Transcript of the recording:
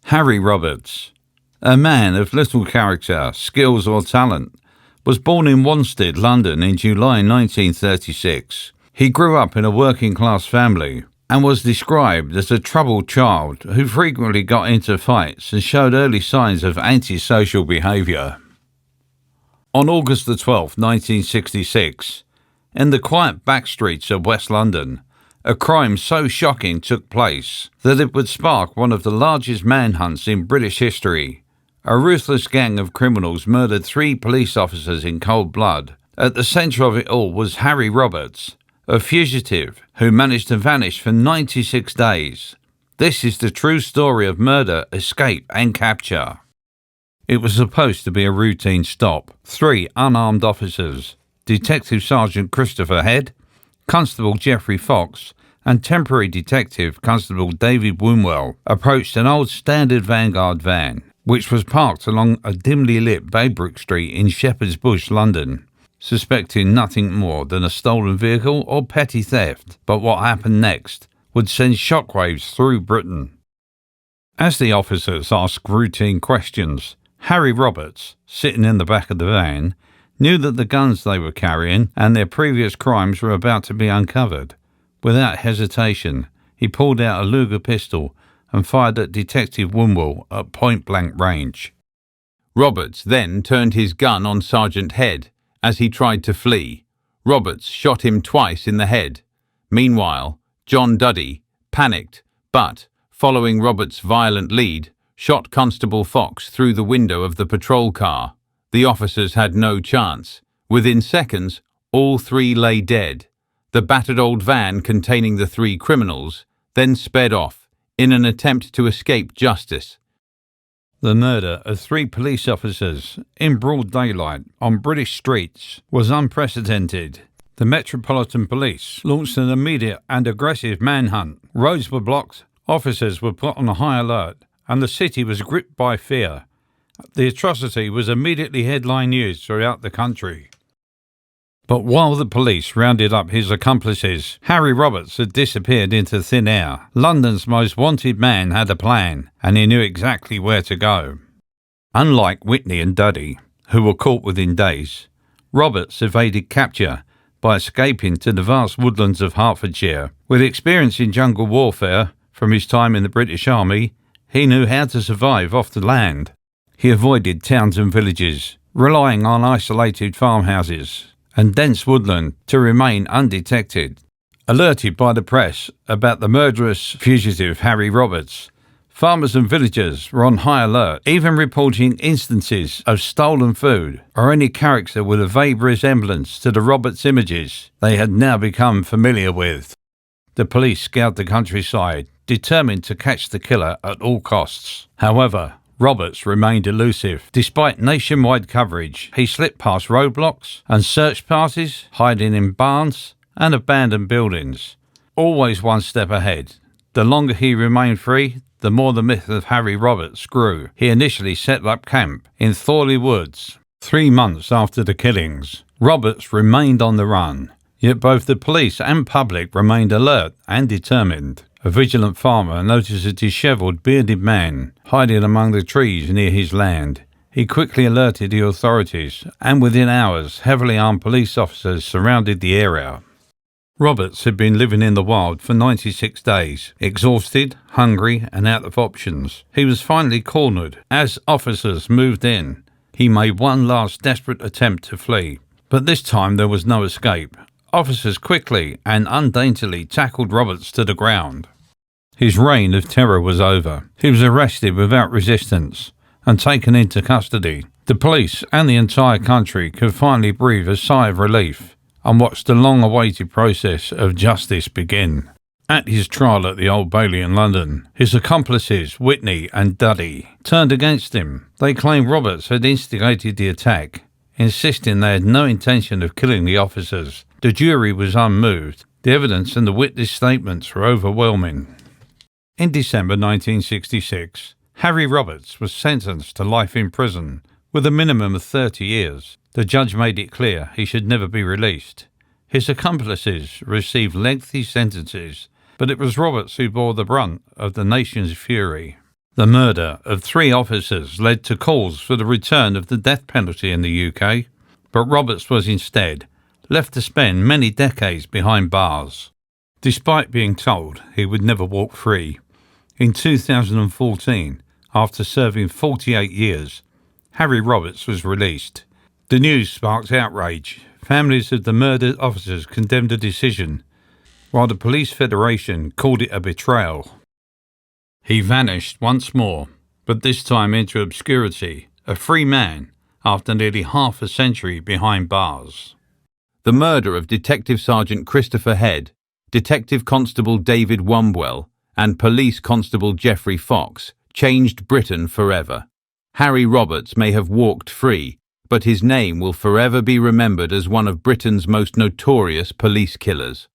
Harry Roberts, a man of little character, skills or talent, was born in Wanstead, London in July 1936. He grew up in a working-class family and was described as a troubled child who frequently got into fights and showed early signs of antisocial behaviour. On August 12, 1966, in the quiet back streets of West London, a crime so shocking took place that it would spark one of the largest manhunts in British history. A ruthless gang of criminals murdered 3 police officers in cold blood. At the centre of it all was Harry Roberts, a fugitive who managed to vanish for 96 days. This is the true story of murder, escape and capture. It was supposed to be a routine stop. 3 unarmed officers, Detective Sergeant Christopher Head, Constable Geoffrey Fox and temporary detective Constable David Wombwell, approached an old standard Vanguard van, which was parked along a dimly lit Baybrook Street in Shepherd's Bush, London, suspecting nothing more than a stolen vehicle or petty theft. But what happened next would send shockwaves through Britain. As the officers asked routine questions, Harry Roberts, sitting in the back of the van, knew that the guns they were carrying and their previous crimes were about to be uncovered. Without hesitation, he pulled out a Luger pistol and fired at Detective Wombwell at point-blank range. Roberts then turned his gun on Sergeant Head as he tried to flee. Roberts shot him twice in the head. Meanwhile, John Duddy panicked, but, following Roberts' violent lead, shot Constable Fox through the window of the patrol car. The officers had no chance. Within seconds, all 3 lay dead. The battered old van containing the 3 criminals then sped off in an attempt to escape justice. The murder of 3 police officers in broad daylight on British streets was unprecedented. The Metropolitan Police launched an immediate and aggressive manhunt. Roads were blocked, officers were put on high alert, and the city was gripped by fear. The atrocity was immediately headline news throughout the country. But while the police rounded up his accomplices, Harry Roberts had disappeared into thin air. London's most wanted man had a plan, and he knew exactly where to go. Unlike Whitney and Duddy, who were caught within days, Roberts evaded capture by escaping to the vast woodlands of Hertfordshire. With experience in jungle warfare from his time in the British Army, he knew how to survive off the land. He avoided towns and villages, relying on isolated farmhouses and dense woodland to remain undetected. Alerted by the press about the murderous fugitive Harry Roberts, farmers and villagers were on high alert, even reporting instances of stolen food or any character with a vague resemblance to the Roberts images they had now become familiar with. The police scoured the countryside, determined to catch the killer at all costs. However, Roberts remained elusive. Despite nationwide coverage, he slipped past roadblocks and search parties, hiding in barns and abandoned buildings, always one step ahead. The longer he remained free, the more the myth of Harry Roberts grew. He initially set up camp in Thorley Woods. 3 months after the killings, Roberts remained on the run, yet both the police and public remained alert and determined. A vigilant farmer noticed a dishevelled, bearded man hiding among the trees near his land. He quickly alerted the authorities, and within hours, heavily armed police officers surrounded the area. Roberts had been living in the wild for 96 days, exhausted, hungry, and out of options. He was finally cornered. As officers moved in, he made one last desperate attempt to flee. But this time there was no escape. Officers quickly and undaintily tackled Roberts to the ground. His reign of terror was over. He was arrested without resistance and taken into custody. The police and the entire country could finally breathe a sigh of relief and watch the long-awaited process of justice begin. At his trial at the Old Bailey in London, his accomplices, Whitney and Duddy, turned against him. They claimed Roberts had instigated the attack, insisting they had no intention of killing the officers. The jury was unmoved. The evidence and the witness statements were overwhelming. In December 1966, Harry Roberts was sentenced to life in prison with a minimum of 30 years. The judge made it clear he should never be released. His accomplices received lengthy sentences, but it was Roberts who bore the brunt of the nation's fury. The murder of 3 officers led to calls for the return of the death penalty in the UK, but Roberts was instead left to spend many decades behind bars. Despite being told he would never walk free, in 2014, after serving 48 years, Harry Roberts was released. The news sparked outrage. Families of the murdered officers condemned the decision, while the Police Federation called it a betrayal. He vanished once more, but this time into obscurity, a free man after nearly half a century behind bars. The murder of Detective Sergeant Christopher Head, Detective Constable David Wombwell, and Police Constable Geoffrey Fox changed Britain forever. Harry Roberts may have walked free, but his name will forever be remembered as one of Britain's most notorious police killers.